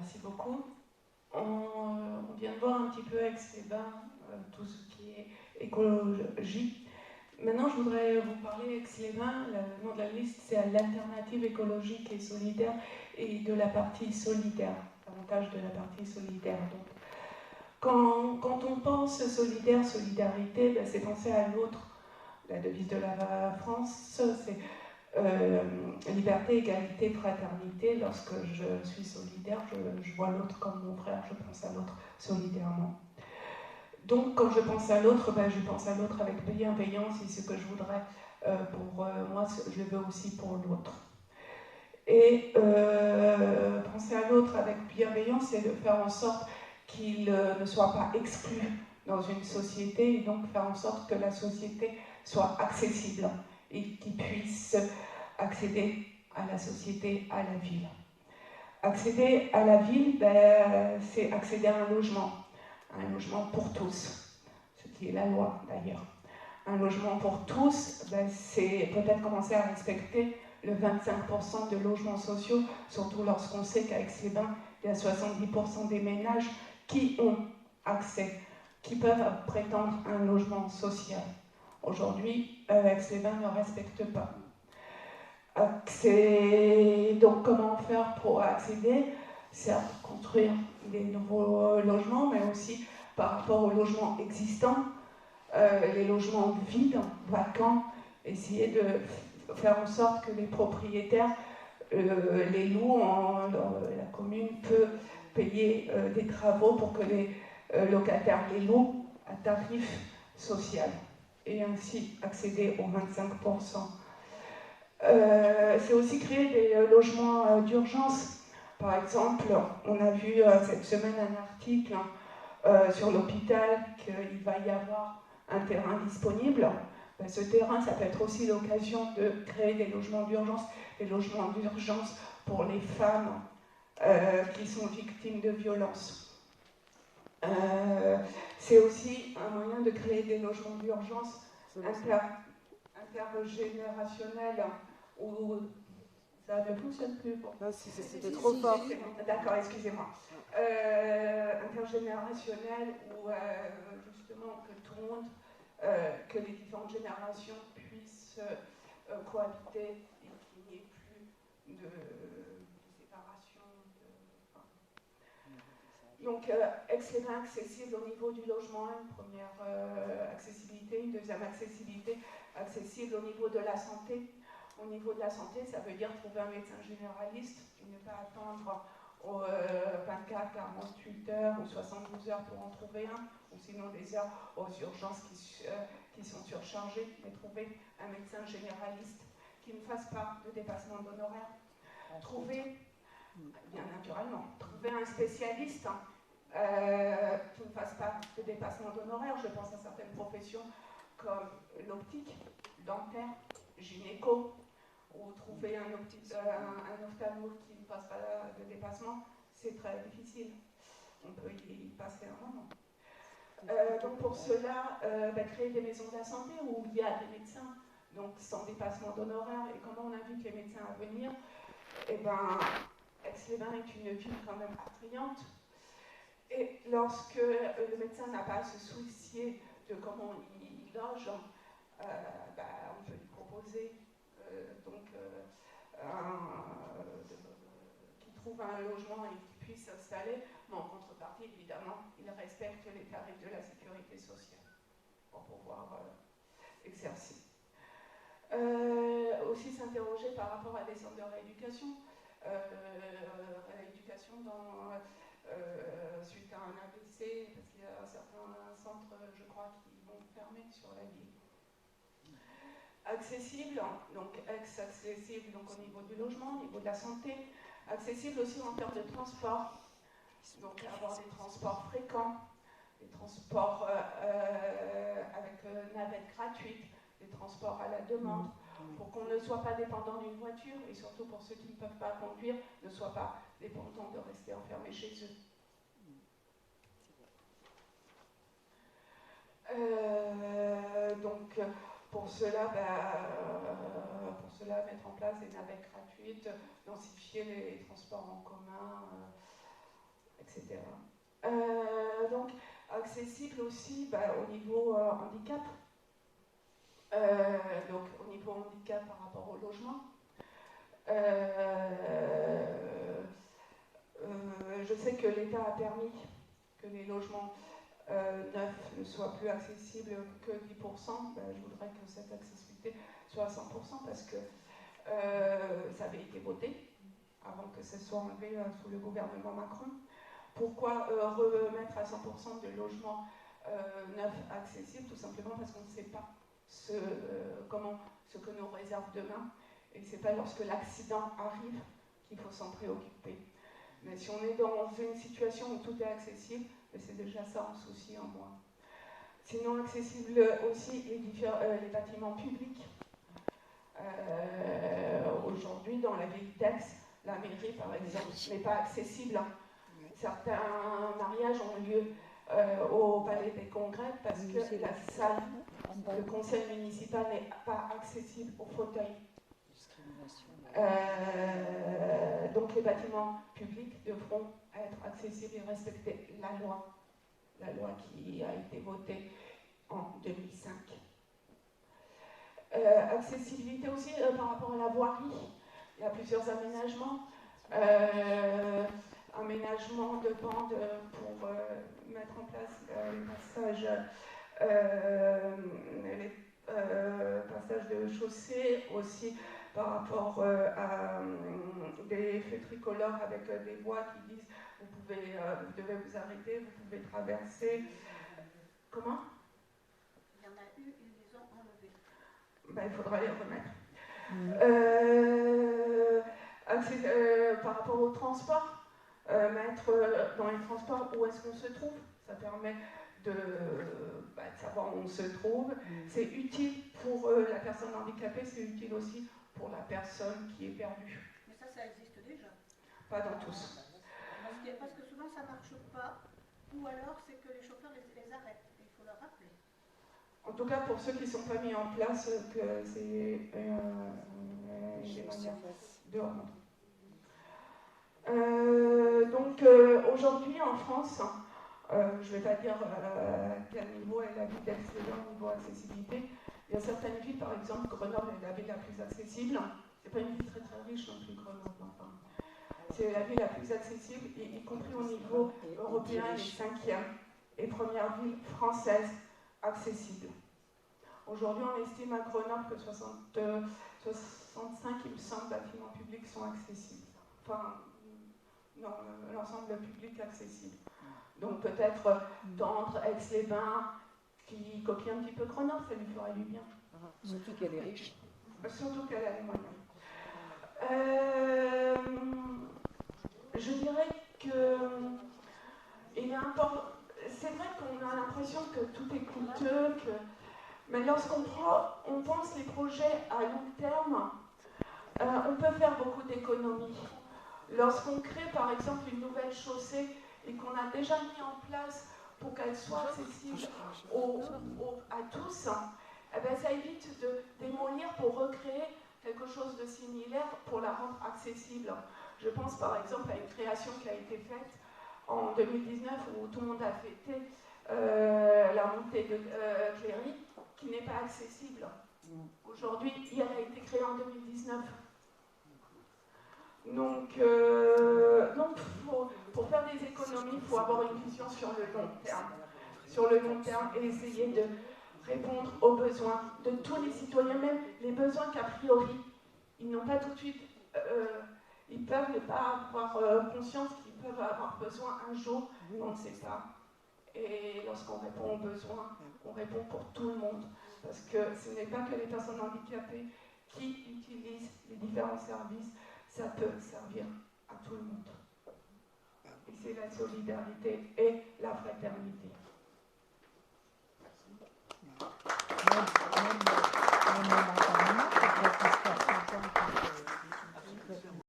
Merci beaucoup. On vient de voir un petit peu Aix-les-Bains, tout ce qui est écologie. Maintenant, je voudrais vous parler Aix-les-Bains. Le nom de la liste, c'est l'alternative écologique et solidaire et de la partie solitaire, davantage de la partie solitaire. Donc, quand on pense solidaire, solidarité, ben, c'est penser à l'autre. La devise de la France, c'est liberté, égalité, fraternité. Lorsque je suis solidaire, je vois l'autre comme mon frère, je pense à l'autre solidairement. Donc quand je pense à l'autre, ben, je pense à l'autre avec bienveillance, et ce que je voudrais pour moi, je le veux aussi pour l'autre. Et penser à l'autre avec bienveillance, c'est de faire en sorte qu'il ne soit pas exclu dans une société, et donc faire en sorte que la société soit accessible et qu'il puisse accéder à la société, à la ville. Accéder à la ville, ben, c'est accéder à un logement pour tous, ce qui est la loi d'ailleurs. Un logement pour tous, ben, c'est peut-être commencer à respecter le 25% de logements sociaux, surtout lorsqu'on sait qu'à Aix-les-Bains, il y a 70% des ménages qui ont accès, qui peuvent prétendre un logement social. Aujourd'hui, Aix-les-Bains ne respecte pas. Donc comment faire pour accéder? Certes, construire des nouveaux logements, mais aussi par rapport aux logements existants, les logements vides, vacants, essayer de faire en sorte que les propriétaires les louent, la commune peut payer des travaux pour que les locataires les louent à tarif social et ainsi accéder aux 25%. C'est aussi créer des logements d'urgence. Par exemple, on a vu cette semaine un article sur l'hôpital qu'il va y avoir un terrain disponible. Ben, ce terrain, ça peut être aussi l'occasion de créer des logements d'urgence, pour les femmes qui sont victimes de violences. C'est aussi un moyen de créer des logements d'urgence intergénérationnels où ça ne fonctionne plus. Bon. Ah, si, c'était trop fort. D'accord, excusez-moi. Intergénérationnel où justement que tout le monde, que les différentes générations puissent cohabiter et qu'il n'y ait plus de séparation. Donc, Aix-les-Bains accessible au niveau du logement, une première accessibilité, une deuxième accessibilité accessible au niveau de la santé. Au niveau de la santé, ça veut dire trouver un médecin généraliste et ne pas attendre 24, 48 heures ou 72 heures pour en trouver un, ou sinon des heures aux urgences qui sont surchargées, mais trouver un médecin généraliste qui ne fasse pas de dépassement d'honoraires. Trouver, bien naturellement, trouver un spécialiste qui ne fasse pas de dépassement d'honoraires. Je pense à certaines professions comme l'optique, dentaire, gynéco, ou trouver un ophtalmo qui ne passe pas de dépassement, c'est très difficile. On peut y passer un moment. Donc pour cela, créer des maisons de la santé où il y a des médecins, donc sans dépassement d'honoraires, et comment on invite les médecins à venir, et ben, Aix-les-Bains est une ville quand même attrayante. Et lorsque le médecin n'a pas à se soucier de comment il loge, on peut lui proposer qui trouve un logement et qui puisse s'installer, mais en contrepartie, évidemment, il respecte les tarifs de la sécurité sociale pour pouvoir exercer. Aussi s'interroger par rapport à des centres de rééducation. Rééducation suite à un AVC, parce qu'il y a certains centres, je crois, qui vont fermer sur la ville. Accessible, donc accessible donc au niveau du logement, au niveau de la santé, accessible aussi en termes de transport, donc avoir des transports fréquents, des transports avec navettes gratuites, des transports à la demande, pour qu'on ne soit pas dépendant d'une voiture, et surtout pour ceux qui ne peuvent pas conduire, ne soient pas dépendants de rester enfermés chez eux. Donc pour cela, mettre en place des navettes gratuites, densifier les transports en commun, etc. Donc, accessible aussi au niveau handicap. Donc, au niveau handicap par rapport au logement. Je sais que l'État a permis que les logements neufs ne soient plus accessibles que 10%. Je voudrais que cette accessibilité soit à 100% parce que ça avait été voté avant que ce soit enlevé sous le gouvernement Macron. Pourquoi remettre à 100% de logements neufs accessibles? Tout simplement parce qu'on ne sait pas ce que nous réserve demain. Et ce n'est pas lorsque l'accident arrive qu'il faut s'en préoccuper. Mais si on est dans une situation où tout est accessible, c'est déjà ça un souci en moins. Sinon, accessible aussi les bâtiments publics. Aujourd'hui, dans la ville d'Aix, la mairie, par exemple, n'est pas accessible. Certains mariages ont lieu au Palais des Congrès parce que la salle, le conseil municipal n'est pas accessible aux fauteuils. Donc les bâtiments publics devront être accessibles et respecter la loi qui a été votée en 2005. Accessibilité aussi par rapport à la voirie. Il y a plusieurs aménagements. Aménagement de bandes pour mettre en place les passages de chaussée, aussi par rapport à des feux tricolores avec des voies qui disent vous devez vous arrêter, vous pouvez traverser. Comment? Il y en a eu, ils les ont enlevés. Il faudra les remettre. Par rapport au transport, mettre dans les transports où est-ce qu'on se trouve, ça permet de savoir où on se trouve. C'est utile pour la personne handicapée, c'est utile aussi pour la personne qui est perdue. Mais ça existe déjà. Pas dans tous. Parce que souvent ça ne marche pas, ou alors c'est que les chauffeurs les arrêtent, il faut leur rappeler. En tout cas, pour ceux qui ne sont pas mis en place, que c'est des manières de rendre. Donc aujourd'hui en France, je ne vais pas dire à quel niveau est la ville d'Aix-les-Bains au niveau accessibilité. Il y a certaines villes, par exemple Grenoble est la ville la plus accessible. C'est pas une ville très très riche non plus, Grenoble. Enfin. C'est la ville la plus accessible, y compris au niveau européen, les 5e et première ville française accessible. Aujourd'hui, on estime à Grenoble que 65, il me semble, bâtiments publics sont accessibles. Enfin, non, l'ensemble public accessible. Donc peut-être tendre Aix-les-Bains, qui copie un petit peu Grenoble, ça lui ferait du bien. Surtout qu'elle est riche. Surtout qu'elle a les moyens. Je dirais que il est important. C'est vrai qu'on a l'impression que tout est coûteux, mais lorsqu'on pense les projets à long terme, on peut faire beaucoup d'économies. Lorsqu'on crée par exemple une nouvelle chaussée et qu'on a déjà mis en place pour qu'elle soit accessible à tous, ça évite de démolir pour recréer quelque chose de similaire pour la rendre accessible. Je pense par exemple à une création qui a été faite en 2019 où tout le monde a fêté la montée de Cléry, qui n'est pas accessible. Aujourd'hui, elle a été créée en 2019. Donc pour faire des économies, il faut avoir une vision sur le long terme. Sur le long terme et essayer de répondre aux besoins de tous les citoyens, même les besoins qu'a priori, ils n'ont pas tout de suite, ils peuvent ne pas avoir conscience qu'ils peuvent avoir besoin un jour, on ne sait pas. Et lorsqu'on répond aux besoins, on répond pour tout le monde. Parce que ce n'est pas que les personnes handicapées qui utilisent les différents services, ça peut servir à tout le monde. Et c'est la solidarité et la fraternité.